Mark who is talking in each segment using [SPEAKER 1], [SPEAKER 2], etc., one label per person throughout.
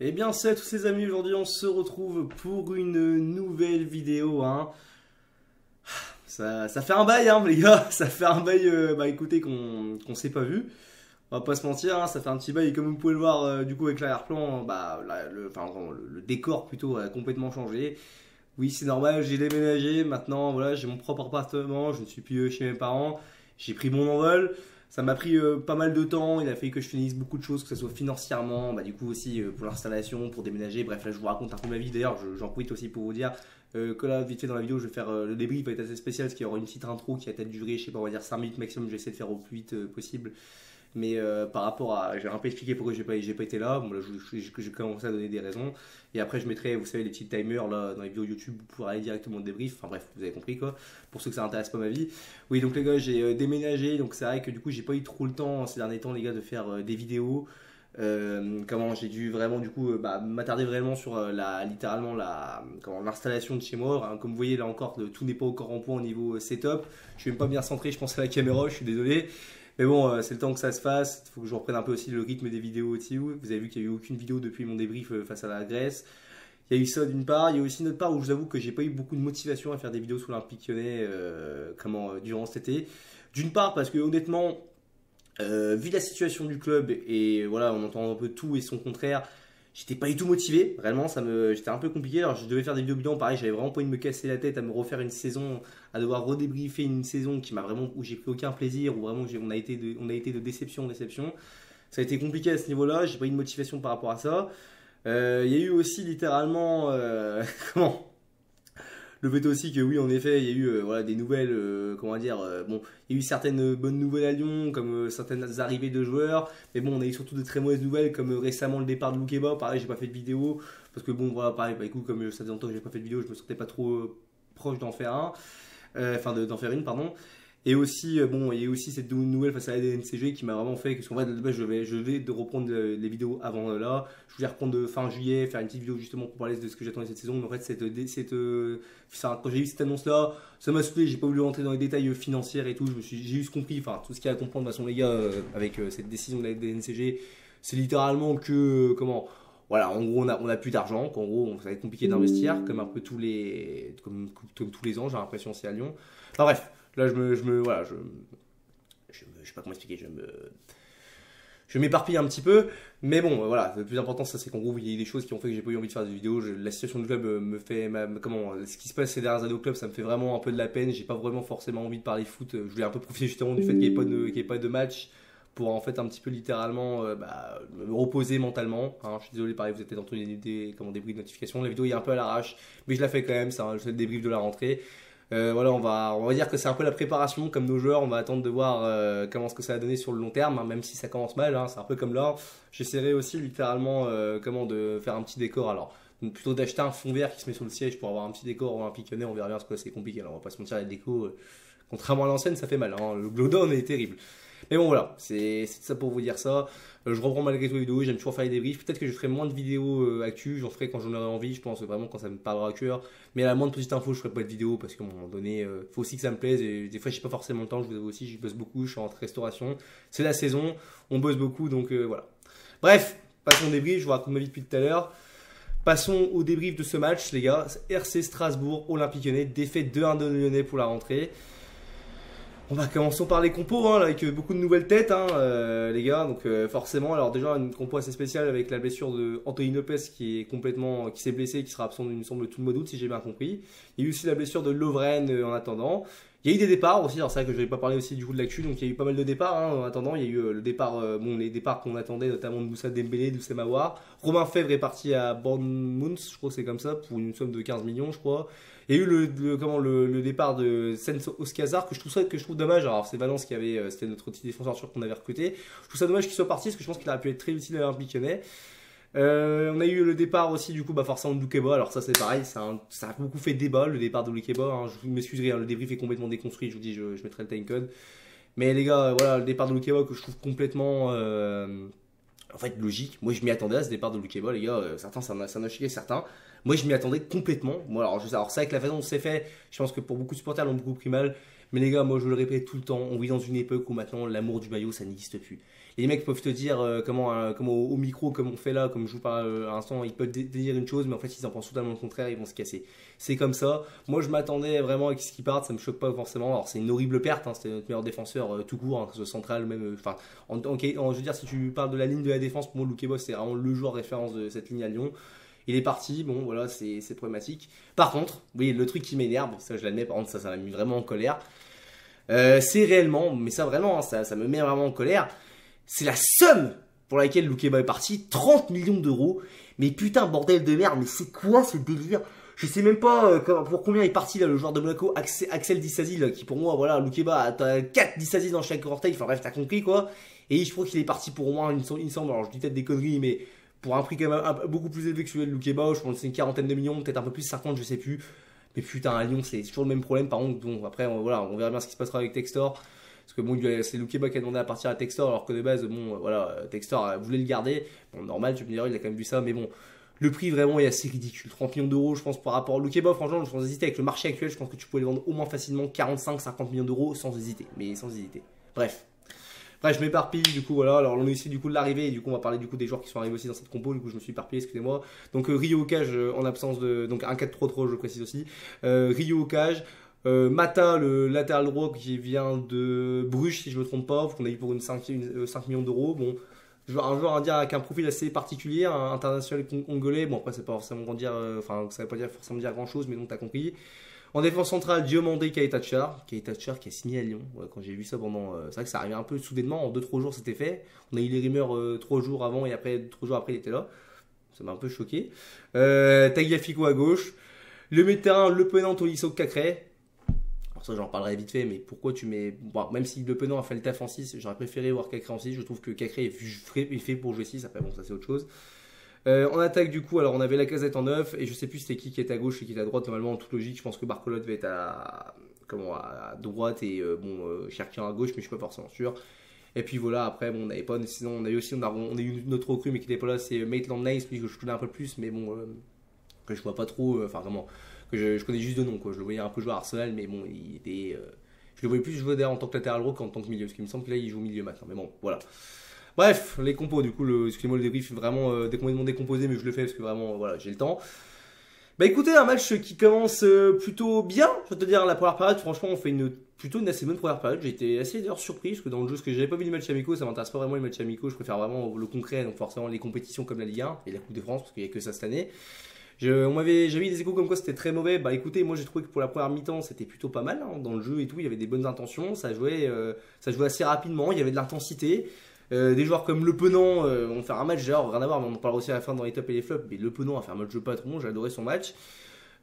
[SPEAKER 1] Eh bien, salut à tous les amis, aujourd'hui on se retrouve pour une nouvelle vidéo. Ça fait un bail, les gars, ça fait un bail, écoutez, qu'on s'est pas vu. On va pas se mentir, ça fait un petit bail, et comme vous pouvez le voir, du coup, avec l'arrière-plan, le décor plutôt a complètement changé. Oui, c'est normal, j'ai déménagé, maintenant, voilà, j'ai mon propre appartement, je ne suis plus chez mes parents, j'ai pris mon envol. Ça m'a pris pas mal de temps, il a fallu que je finisse beaucoup de choses, que ce soit financièrement, du coup aussi pour l'installation, pour déménager. Bref, là je vous raconte un peu ma vie. D'ailleurs, j'en profite aussi pour vous dire que là, vite fait dans la vidéo, je vais faire le débrief, va être assez spécial parce qu'il y aura une petite intro qui va peut-être durer, je sais pas, on va dire 5 minutes maximum. Je vais essayer de faire au plus vite possible. Mais par rapport à. J'ai un peu expliqué pourquoi j'ai pas été là. Bon, là, j'ai commencé à donner des raisons. Et après, je mettrai, vous savez, les petits timers là, dans les vidéos YouTube pour aller directement au débrief. Enfin bref, vous avez compris quoi. Pour ceux que ça intéresse pas ma vie. Oui, donc les gars, j'ai déménagé. Donc c'est vrai que du coup, j'ai pas eu trop le temps ces derniers temps, les gars, de faire des vidéos. Comment j'ai dû vraiment du coup m'attarder vraiment sur littéralement l'installation de chez moi. Comme vous voyez là encore, tout n'est pas encore en point au niveau setup. Je suis même pas bien centré, je pense à la caméra, je suis désolé. Mais bon, c'est le temps que ça se fasse. Il faut que je reprenne un peu aussi le rythme des vidéos aussi. Vous avez vu qu'il n'y a eu aucune vidéo depuis mon débrief face à la Grèce. Il y a eu ça d'une part. Il y a aussi une autre part où je vous avoue que j'ai pas eu beaucoup de motivation à faire des vidéos sur l'Olympique Lyonnais durant cet été. D'une part parce que honnêtement, vu la situation du club et voilà, on entend un peu tout et son contraire, j'étais pas du tout motivé. Réellement, j'étais un peu compliqué. Alors, je devais faire des vidéos bilan, pareil, j'avais vraiment pas envie de me casser la tête à me refaire une saison, à devoir redébriefer une saison où j'ai pris aucun plaisir, où vraiment on a été de déception en déception. Ça a été compliqué à ce niveau-là. J'ai pas eu de motivation par rapport à ça. Il y a eu aussi littéralement, comment le fait aussi que oui, en effet, il y a eu voilà, des nouvelles, comment dire, bon, il y a eu certaines bonnes nouvelles à Lyon, comme certaines arrivées de joueurs, mais bon, on a eu surtout de très mauvaises nouvelles, comme récemment le départ de Loukeba. Pareil, j'ai pas fait de vidéo, parce que bon, voilà, pareil, écoute, comme ça faisait longtemps que j'ai pas fait de vidéo, je me sentais pas trop proche d'en faire d'en faire une, pardon. Et aussi, bon, il y a aussi cette nouvelle face à la DNCG qui m'a vraiment fait que, en fait, je vais de reprendre les vidéos avant là. Je voulais reprendre de fin juillet, faire une petite vidéo justement pour parler de ce que j'attendais cette saison. Mais en fait, quand j'ai eu cette annonce-là, ça m'a saoulé. J'ai pas voulu rentrer dans les détails financiers et tout. J'ai juste compris, enfin, tout ce qu'il y a à comprendre de toute façon, les gars, avec cette décision de la DNCG, c'est littéralement que, comment. Voilà, en gros, on a plus d'argent, qu'en gros, ça va être compliqué d'investir, comme un peu comme tous les ans, j'ai l'impression, c'est à Lyon. Enfin bref, là, voilà, je sais pas comment expliquer, je m'éparpille un petit peu, mais bon, voilà, le plus important, ça, c'est qu'en gros, il y a eu des choses qui ont fait que j'ai pas eu envie de faire des vidéos. La situation du club me fait, comment, ce qui se passe ces dernières années au club, ça me fait vraiment un peu de la peine. J'ai pas vraiment forcément envie de parler foot. Je voulais un peu profiter justement du fait qu'il y ait pas de match pour en fait un petit peu littéralement me reposer mentalement. Je suis désolé, pareil, vous êtes entendu des bruits de notification. La vidéo est un peu à l'arrache, mais je la fais quand même. C'est le débrief de la rentrée. Voilà, on va dire que c'est un peu la préparation comme nos joueurs. On va attendre de voir comment ce que ça va donner sur le long terme, même si ça commence mal. C'est un peu comme là. J'essaierai aussi littéralement de faire un petit décor. Alors, donc plutôt d'acheter un fond vert qui se met sur le siège pour avoir un petit décor olympique lyonnais. On verra bien parce que c'est compliqué. Alors, on va pas se mentir, la déco, contrairement à l'ancienne, ça fait mal. Le glowdown est terrible. Mais bon, voilà, c'est ça pour vous dire ça. Je reprends malgré tout les vidéos, j'aime toujours faire les débriefs. Peut-être que je ferai moins de vidéos actu, j'en ferai quand j'en aurai envie, je pense vraiment quand ça me parlera à cœur. Mais à la moindre petite info, je ferai pas de vidéo parce qu'à un moment donné, faut aussi que ça me plaise. Et des fois, j'ai pas forcément le temps, je vous avoue aussi, je bosse beaucoup, je suis en restauration. C'est la saison, on bosse beaucoup, donc voilà. Bref, passons au débrief, je vous raconte ma vie depuis tout à l'heure. Passons au débrief de ce match, les gars. RC Strasbourg, Olympique Lyonnais, défaite 2-1 de Lyonnais pour la rentrée. Commençons par les compos, là, avec beaucoup de nouvelles têtes, les gars. Donc forcément, alors déjà une compo assez spéciale avec la blessure de Anthony Lopez qui s'est blessé, qui sera absent, il me semble, tout le mois d'août si j'ai bien compris. Il y a eu aussi la blessure de Lovren en attendant. Il y a eu des départs aussi, alors c'est vrai que je n'avais pas parlé aussi du coup de l'actu, donc il y a eu pas mal de départs en attendant. Il y a eu le départ, les départs qu'on attendait, notamment de Moussa Dembélé, d'Oussema Aouar. Romain Fèvre est parti à Bournemouth, je crois que c'est comme ça, pour une somme de 15 millions, je crois. Il y a eu le départ de Sens Oskazar que je trouve dommage. Alors c'est Valence qui avait, c'était notre petit défenseur sûr qu'on avait recruté. Je trouve ça dommage qu'il soit parti parce que je pense qu'il aurait pu être très utile à l'Olympique Lyonnais. On a eu le départ aussi du coup forcément de Loukeba. Alors ça c'est pareil, ça a beaucoup fait débat le départ de Loukeba. Je m'excuserai, le débrief est complètement déconstruit. Je vous dis, je mettrai le timecode. Mais les gars, voilà le départ de Loukeba que je trouve complètement en fait logique. Moi je m'y attendais à ce départ de Loukeba, les gars. Certains ça m'a choqué certains. Moi je m'y attendais complètement. Alors c'est vrai que la façon dont c'est fait, je pense que pour beaucoup de supporters l'ont beaucoup pris mal. Mais les gars, moi je le répète tout le temps, on vit dans une époque où maintenant l'amour du maillot ça n'existe plus. Les mecs peuvent te dire comment au micro, comme on fait là, comme je vous parle à l'instant, ils peuvent dire une chose, mais en fait ils en pensent totalement le contraire, ils vont se casser. C'est comme ça. Moi je m'attendais vraiment à ce qu'ils partent, ça me choque pas forcément. Alors c'est une horrible perte, hein, c'était notre meilleur défenseur tout court, hein, que ce soit central, même. Enfin, je veux dire, si tu parles de la ligne de la défense, pour moi Luke Boss c'est vraiment le joueur référence de cette ligne à Lyon. Il est parti, bon voilà, c'est problématique. Par contre, oui, le truc qui m'énerve, ça je l'admets, par contre ça m'a mis vraiment en colère. C'est réellement, mais ça vraiment, ça me met vraiment en colère. C'est la somme pour laquelle Loukeba est parti, 30 millions d'euros. Mais putain, bordel de merde, mais c'est quoi ce délire? Je sais même pas pour combien est parti là, le joueur de Monaco, Axel Disasi, qui pour moi, voilà, Loukeba, t'as 4 Disasi dans chaque orteil, enfin bref, t'as compris quoi. Et je crois qu'il est parti pour au moins, il me semble, alors je dis peut-être des conneries, mais pour un prix quand même beaucoup plus élevé que celui de Loukeba, je pense que c'est une quarantaine de millions, peut-être un peu plus, 50, je sais plus. Mais putain, à Lyon, c'est toujours le même problème. Par contre, bon, après, voilà, on verra bien ce qui se passera avec Textor. Parce que bon, c'est Loukeba qui a demandé à partir à Textor, alors que de base, bon, voilà, Textor voulait le garder. Bon, normal, tu me diras, il a quand même vu ça, mais bon, le prix vraiment est assez ridicule. 30 millions d'euros, je pense, par rapport à Loukeba, franchement, je pense hésiter. Avec le marché actuel, je pense que tu pouvais les vendre au moins facilement 45-50 millions d'euros sans hésiter. Mais sans hésiter. Bref. Bref, je m'éparpille, du coup, voilà. Alors, on est ici, du coup, de l'arrivée, et du coup, on va parler, du coup, des joueurs qui sont arrivés aussi dans cette compo. Du coup, je me suis éparpillé, excusez-moi. Donc, Rio au cage, en absence de. Donc, un 4-3-3, je précise aussi. Rio au cage. Mata, le latéral droit qui vient de Bruges, si je ne me trompe pas, qu'on a eu pour 5 millions d'euros. Bon, un joueur à dire avec un profil assez particulier, un international congolais. Bon, après, c'est pas forcément dire. Enfin, ça veut pas dire forcément dire grand chose, mais donc, t'as compris. En défense centrale, Diomandé Keita-Tchar qui a signé à Lyon. Ouais, quand j'ai vu ça pendant. C'est vrai que ça arrivait un peu soudainement, en 2-3 jours c'était fait. On a eu les rumeurs 3 jours avant et après, 3 jours après, il était là. Ça m'a un peu choqué. Tagliafico à gauche. Le milieu de terrain, Le Penant, Tolisso, Cacré. Alors ça, j'en parlerai vite fait, mais pourquoi tu mets. Bon, même si Le Penant a fait le taf en 6, j'aurais préféré voir Cacré en 6. Je trouve que Cacré est fait pour jouer 6. Après, bon, ça c'est autre chose. En attaque du coup, alors on avait la Lacazette en 9 et je sais plus c'était qui est à gauche et qui est à droite. Normalement en toute logique, je pense que Barcola devait être à droite et Cherki à gauche, mais je suis pas forcément sûr. Et puis voilà, après bon, on avait pas, sinon on a eu aussi on a eu notre recrue mais qui n'était pas là, c'est Maitland Nice, lui que je connais un peu plus, mais bon que je vois pas trop, enfin vraiment que je connais juste de nom quoi. Je le voyais un peu jouer à Arsenal, mais bon il était, je le voyais plus jouer d'ailleurs en tant que latéral droit qu'en tant que milieu, parce qu'il me semble que là il joue milieu maintenant. Mais bon voilà. Bref, les compos, du coup, excusez-moi le débrief, vraiment complètement décomposé, mais je le fais parce que vraiment, voilà, j'ai le temps. Bah écoutez, un match qui commence plutôt bien, je vais te dire, la première période, franchement, on fait plutôt une assez bonne première période. J'ai été assez d'ailleurs surpris, parce que dans le jeu, parce que j'avais pas vu les matchs amicaux, ça m'intéresse pas vraiment les matchs amicaux, je préfère vraiment le concret, donc forcément les compétitions comme la Ligue 1 et la Coupe de France, parce qu'il n'y a que ça cette année. J'avais eu des échos comme quoi c'était très mauvais. Bah écoutez, moi j'ai trouvé que pour la première mi-temps c'était plutôt pas mal hein, dans le jeu et tout. Il y avait des bonnes intentions, ça jouait assez rapidement, il y avait de l'intensité. Des joueurs comme Le Penant vont faire un match, genre rien à voir, mais on en parlera aussi à la fin dans les tops et les flops. Mais Le Penant a fait un match de patron, j'ai adoré son match.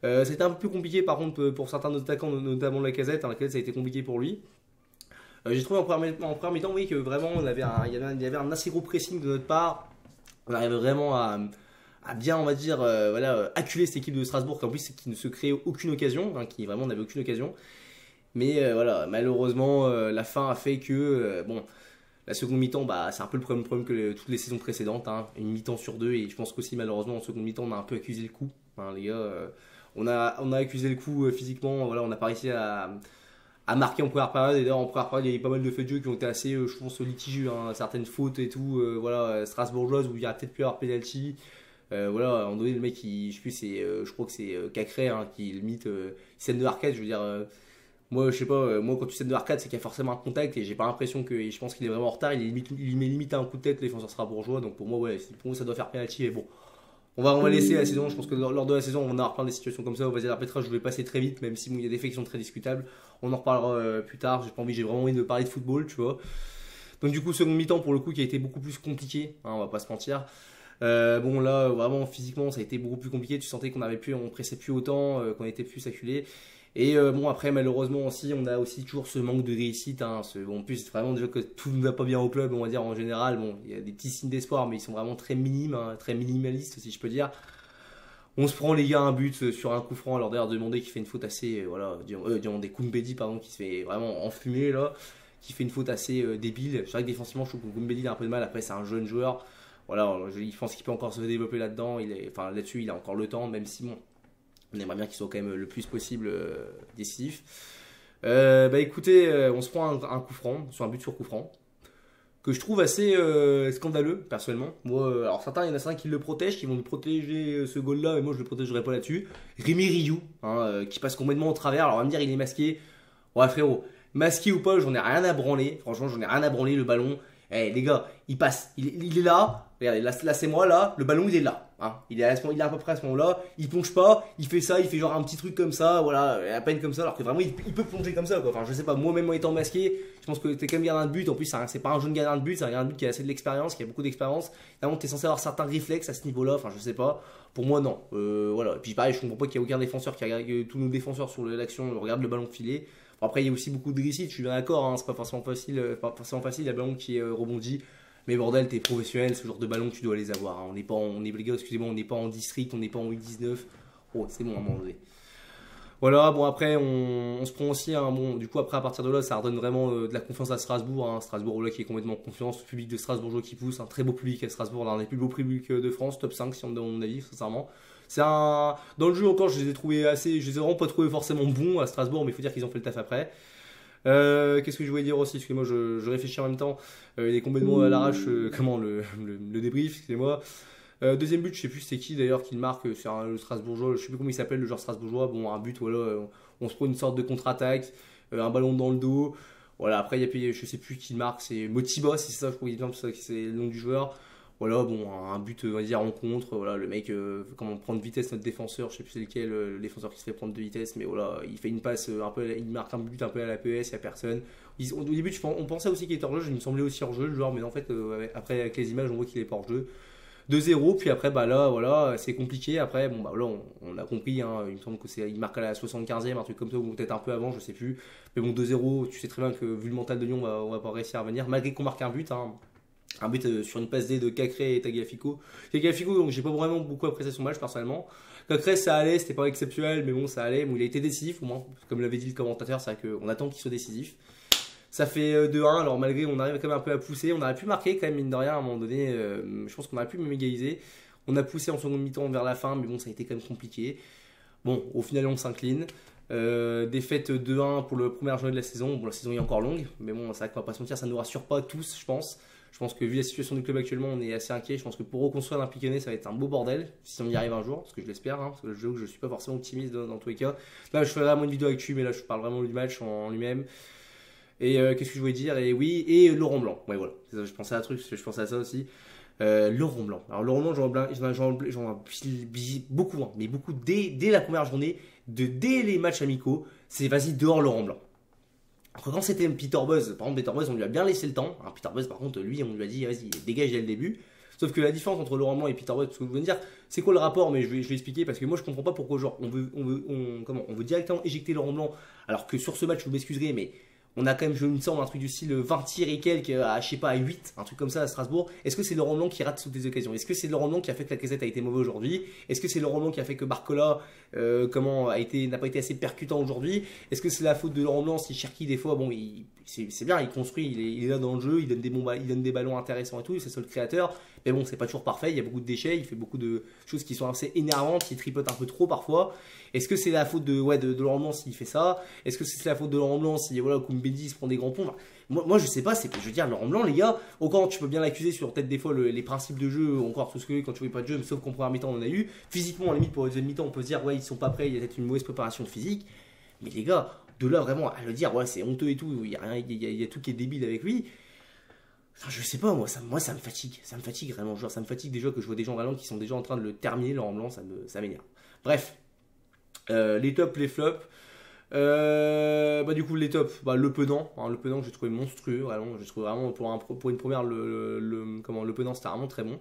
[SPEAKER 1] C'était un peu plus compliqué par contre pour certains attaquants, notamment Lacazette. Lacazette ça a été compliqué pour lui. J'ai trouvé en première mi-temps oui, que vraiment il y avait un assez gros pressing de notre part. On arrivait vraiment à bien, on va dire, acculer cette équipe de Strasbourg, en plus qui ne se créait aucune occasion, hein, qui vraiment n'avait aucune occasion. Mais voilà, malheureusement, la fin a fait que, bon, la seconde mi-temps, bah, c'est un peu le problème que toutes les saisons précédentes, hein, une mi-temps sur deux, et je pense qu'aussi malheureusement en seconde mi-temps, on a un peu accusé le coup, hein, les gars. On a accusé le coup physiquement, voilà, on n'a pas réussi à marquer en première période. Et d'ailleurs, en première période, il y a eu pas mal de faits de jeu qui ont été assez, je pense, litigieux. Hein, certaines fautes et tout, voilà, strasbourgeoises où il y a peut-être pu y avoir penalty. Voilà, à un moment donné, le mec, je crois que c'est Cacré hein, qui limite scène de arcade. Je veux dire, moi, je sais pas, moi, quand tu scène de arcade, c'est qu'il y a forcément un contact et j'ai pas l'impression que. Je pense qu'il est vraiment en retard. Il met limite un coup de tête, le défenseur strasbourgeois. Donc pour moi, ouais, pour moi, ça doit faire penalty. Et bon, on va laisser la saison. Je pense que lors de la saison, on aura plein des situations comme ça. On va dire l'arbitrage, je vais passer très vite, même si bon, il y a des faits qui sont très discutables. On en reparlera plus tard. J'ai vraiment envie de parler de football, tu vois. Donc du coup, seconde mi-temps pour le coup qui a été beaucoup plus compliqué, hein, on va pas se mentir. Bon là vraiment physiquement ça a été beaucoup plus compliqué, tu sentais on pressait plus autant, qu'on était plus acculé. Et bon après malheureusement aussi on a aussi toujours ce manque de réussite. Hein, en plus vraiment déjà que tout ne va pas bien au club on va dire en général. Bon il y a des petits signes d'espoir mais ils sont vraiment très minimes, hein, très minimalistes si je peux dire. On se prend les gars un but sur un coup franc alors d'ailleurs Demandé qui fait une faute assez Demandé Koumbedi pardon qui se fait vraiment enfumer là, qui fait une faute assez débile. C'est vrai que défensivement je trouve que Koumbedi il a un peu de mal, après c'est un jeune joueur. Voilà, je pense qu'il peut encore se développer là-dedans. Là-dessus, il a encore le temps, même si bon, on aimerait bien qu'il soit quand même le plus possible décisif. Bah écoutez, on se prend un coup franc, sur un but sur coup franc, que je trouve assez scandaleux, personnellement. Moi, alors certains, il y en a certains qui le protègent, qui vont lui protéger ce goal-là, et moi je le protégerai pas là-dessus. Rémi Rioux, hein, qui passe complètement au travers, alors on va me dire il est masqué. Ouais frérot, masqué ou pas, j'en ai rien à branler. Franchement, j'en ai rien à branler le ballon. Eh les gars, il passe, il est là. Regardez, là c'est moi là, le ballon il est là. Hein. Il est à peu près à ce moment-là. Il plonge pas, il fait ça, il fait genre un petit truc comme ça, voilà, à peine comme ça, alors que vraiment il peut plonger comme ça quoi. Enfin je sais pas, moi-même en étant masqué, je pense que t'es quand même gardien de but. En plus c'est pas un jeune gardien de but, c'est un gardien de but qui a assez de l'expérience, qui a beaucoup d'expérience. Normalement t'es censé avoir certains réflexes à ce niveau-là. Enfin je sais pas. Pour moi non. Voilà. Et puis pareil, je comprends pas qu'il y ait aucun défenseur qui regarde, que tous nos défenseurs sur l'action regardent le ballon filer. Bon, après, il y a aussi beaucoup de réussite, je suis bien d'accord, hein, c'est pas forcément facile, il y a le ballon qui est rebondi. Mais bordel, t'es professionnel, ce genre de ballon, tu dois les avoir. Hein. Les gars, excusez-moi, on n'est pas en district, on n'est pas en U19. Oh, c'est bon à un moment donné. Voilà, bon, après, on se prend aussi, hein, bon, du coup, après, à partir de là, ça redonne vraiment de la confiance à Strasbourg. Hein. Strasbourg, là, qui est complètement en confiance, le public de Strasbourgeois qui pousse, un très beau public à Strasbourg, l'un des plus beaux publics de France, top 5, si on me demande mon avis, sincèrement. C'est un. Dans le jeu encore, je les ai trouvés assez. Je les ai vraiment pas trouvés forcément bons à Strasbourg, mais il faut dire qu'ils ont fait le taf après. Qu'est-ce que je voulais dire aussi? Excusez-moi, je réfléchis en même temps. Il est complètement à l'arrache. Comment le débrief? Excusez-moi. Deuxième but, je sais plus c'est qui d'ailleurs qui le marque. C'est le Strasbourgeois. Je sais plus comment il s'appelle, le joueur Strasbourgeois. Bon, un but, voilà. On se prend une sorte de contre-attaque. Un ballon dans le dos. Voilà, après, je sais plus qui le marque. C'est Motiba, c'est ça, je crois qu'il est bien, c'est le nom du joueur. Voilà, bon, un but, on va dire, en contre. Voilà, le mec, comment prendre de vitesse notre défenseur, je sais plus c'est lequel, le défenseur qui se fait prendre de vitesse, mais voilà, il fait une passe un peu, il marque un but un peu à la PES, il n'y a personne. Au début, on pensait aussi qu'il était hors jeu, je me semblais aussi hors jeu, le joueur, mais en fait, après, avec les images, on voit qu'il est pas hors jeu. 2-0, puis après, bah là, voilà, c'est compliqué. Après, bon, bah là, on a compris, hein, il me semble il marque à la 75e, un truc comme ça, ou peut-être un peu avant, je sais plus. Mais bon, 2-0, tu sais très bien que vu le mental de Lyon, on va pas réussir à revenir, malgré qu'on marque un but, hein. Un but sur une passe D de Cacré et Tagliafico. Tagliafico, donc j'ai pas vraiment beaucoup apprécié son match personnellement. Cacré, ça allait, c'était pas exceptionnel, mais bon, ça allait. Bon, il a été décisif, au moins, comme l'avait dit le commentateur, c'est vrai qu'on attend qu'il soit décisif. Ça fait 2-1, alors malgré on arrive quand même un peu à pousser, on aurait pu marquer quand même, mine de rien, à un moment donné. Je pense qu'on aurait pu même égaliser. On a poussé en seconde mi-temps vers la fin, mais bon, ça a été quand même compliqué. Bon, au final, on s'incline. Défaite 2-1 pour le premier journée de la saison. Bon, la saison est encore longue, mais bon, c'est vrai qu'on va pas se mentir, ça ne nous rassure pas tous, je pense. Je pense que vu la situation du club actuellement, on est assez inquiet. Je pense que pour reconstruire l'Olympique Lyonnais, ça va être un beau bordel, si on y arrive un jour, parce que je l'espère, hein, parce que je ne suis pas forcément optimiste dans tous les cas. Là, je ferai vraiment une vidéo actu, mais là, je parle vraiment du match en lui-même. Et qu'est-ce que je voulais dire? Et oui, et Laurent Blanc. Ouais, voilà. Je pensais à un truc, je pensais à ça aussi. Laurent Blanc. Alors, Laurent Blanc, j'en beaucoup, hein, mais beaucoup dès la première journée, dès les matchs amicaux, c'est vas-y, dehors Laurent Blanc. Alors, quand c'était Peter Buzz, par exemple, Peter Buzz, on lui a bien laissé le temps. Hein, Peter Buzz, par contre, lui, on lui a dit, vas-y, dégage dès le début. Sauf que la différence entre Laurent Blanc et Peter Buzz, parce que vous voulez me dire, c'est quoi le rapport? Mais je vais expliquer parce que moi, je comprends pas pourquoi, genre, on veut directement éjecter Laurent Blanc, alors que sur ce match, vous m'excuserez, mais on a quand même, je me semble, un truc du style 20 tirs et quelques, à, je sais pas, à 8, un truc comme ça à Strasbourg. Est-ce que c'est Laurent Blanc qui rate toutes les occasions? Est-ce que c'est Laurent Blanc qui a fait que la Lacazette a été mauvais aujourd'hui? Est-ce que c'est Laurent Blanc qui a fait que Barcola n'a pas été assez percutant aujourd'hui? Est-ce que c'est la faute de Laurent Blanc si Cherki, des fois, bon, c'est bien, il construit, il est là dans le jeu, il donne des ballons intéressants et tout, c'est ça le créateur. Mais bon, c'est pas toujours parfait, il y a beaucoup de déchets, il fait beaucoup de choses qui sont assez énervantes, il tripote un peu trop parfois. Est-ce que c'est la faute de Laurent Blanc s'il fait ça? Est-ce que c'est la faute de Laurent Blanc si voilà, Koumbedi se prend des grands ponts? Enfin, moi je sais pas, je veux dire, Laurent Blanc, les gars, encore tu peux bien l'accuser sur peut-être des fois les principes de jeu, encore tout ce que quand tu vois pas de jeu, sauf qu'en première mi-temps on en a eu. Physiquement, à la limite, pour la deuxième mi-temps, on peut se dire, ouais, ils sont pas prêts, il y a peut-être une mauvaise préparation physique. Mais les gars, de là vraiment à le dire, ouais, c'est honteux et tout, il y a tout qui est débile avec lui. Enfin, je sais pas, moi ça me fatigue. Ça me fatigue vraiment. Genre, ça me fatigue déjà que je vois des gens vraiment qui sont déjà en train de le terminer, Laurent Blanc, ça m'énerve. Bref, les tops, les flops. Du coup, les tops, le Penant. Hein, le Penant que j'ai trouvé monstrueux, vraiment. J'ai trouvé vraiment, pour une première, le Penant c'était vraiment très bon.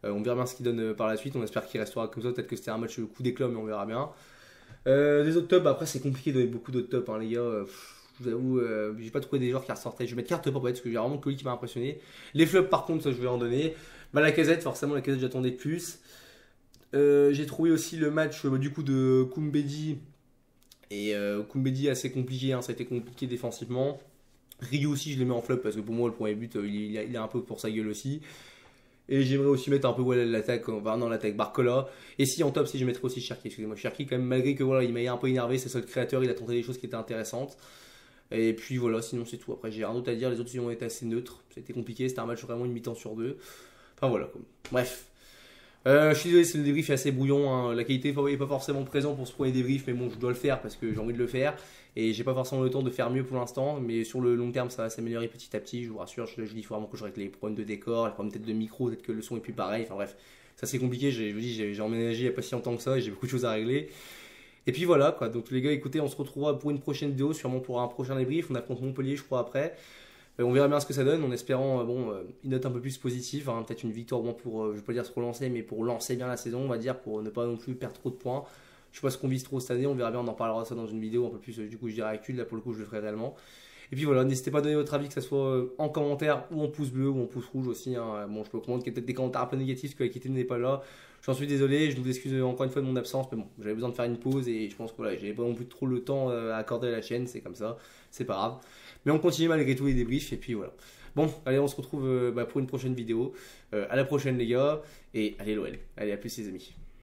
[SPEAKER 1] On verra bien ce qu'il donne par la suite. On espère qu'il restera comme ça. Peut-être que c'était un match coup d'éclat, mais on verra bien. Les autres tops, après, c'est compliqué de donner beaucoup d'autres tops, hein, les gars. Je vous avoue, j'ai pas trouvé des joueurs qui ressortaient. Je vais mettre carte pour parce que j'ai vraiment que lui qui m'a impressionné. Les flops, par contre, ça je vais en donner. La Lacazette, forcément, la Lacazette, j'attendais plus. J'ai trouvé aussi le match du coup de Koumbedi. Et Koumbedi assez compliqué, hein, ça a été compliqué défensivement. Rio aussi, je l'ai mis en flop parce que pour moi, le premier but, il a un peu pour sa gueule aussi. Et j'aimerais aussi mettre un peu l'attaque, l'attaque Barcola. Et si en top, je mettrais aussi Cherki, excusez-moi. Cherki, quand même, malgré que voilà, il m'a un peu énervé, c'est ça le créateur, il a tenté des choses qui étaient intéressantes. Et puis voilà, sinon c'est tout. Après, j'ai rien d'autre à dire. Les autres ont été assez neutres. C'était compliqué. C'était un match vraiment une mi-temps sur deux. Enfin voilà, quoi. Bref. Je suis désolé, le débrief est assez brouillon, hein. La qualité n'est pas forcément présente pour ce premier débrief, mais bon, je dois le faire parce que j'ai envie de le faire. Et j'ai pas forcément le temps de faire mieux pour l'instant, mais sur le long terme, ça va s'améliorer petit à petit. Je vous rassure, je dis vraiment que je règle les problèmes de décor, les problèmes peut-être de micro, peut-être que le son est plus pareil. Enfin bref, ça c'est compliqué. Je vous dis, j'ai emménagé il n'y a pas si longtemps que ça et j'ai beaucoup de choses à régler. Et puis voilà, quoi. Donc les gars, écoutez, on se retrouvera pour une prochaine vidéo, sûrement pour un prochain débrief. On affronte Montpellier, je crois, après. On verra bien ce que ça donne en espérant une note un peu plus positive, hein, peut-être une victoire au moins pour, je ne vais pas dire se relancer, mais pour lancer bien la saison, on va dire, pour ne pas non plus perdre trop de points. Je ne sais pas ce qu'on vise trop cette année, on verra bien, on en parlera ça dans une vidéo un peu plus, du coup je dirais actuelle, là pour le coup je le ferai réellement. Et puis voilà, n'hésitez pas à donner votre avis, que ce soit en commentaire ou en pouce bleu ou en pouce rouge aussi. Hein. Bon, je peux comprendre qu'il y a peut-être des commentaires un peu négatifs, que l'équité n'est pas là. J'en suis désolé, je vous excuse encore une fois de mon absence, mais bon, j'avais besoin de faire une pause et je pense que voilà, j'avais pas non plus trop le temps à accorder à la chaîne, c'est comme ça, c'est pas grave. Mais on continue malgré tout les débriefs et puis voilà. Bon, allez, on se retrouve pour une prochaine vidéo. À la prochaine les gars, et allez l'OL. Allez, à plus les amis.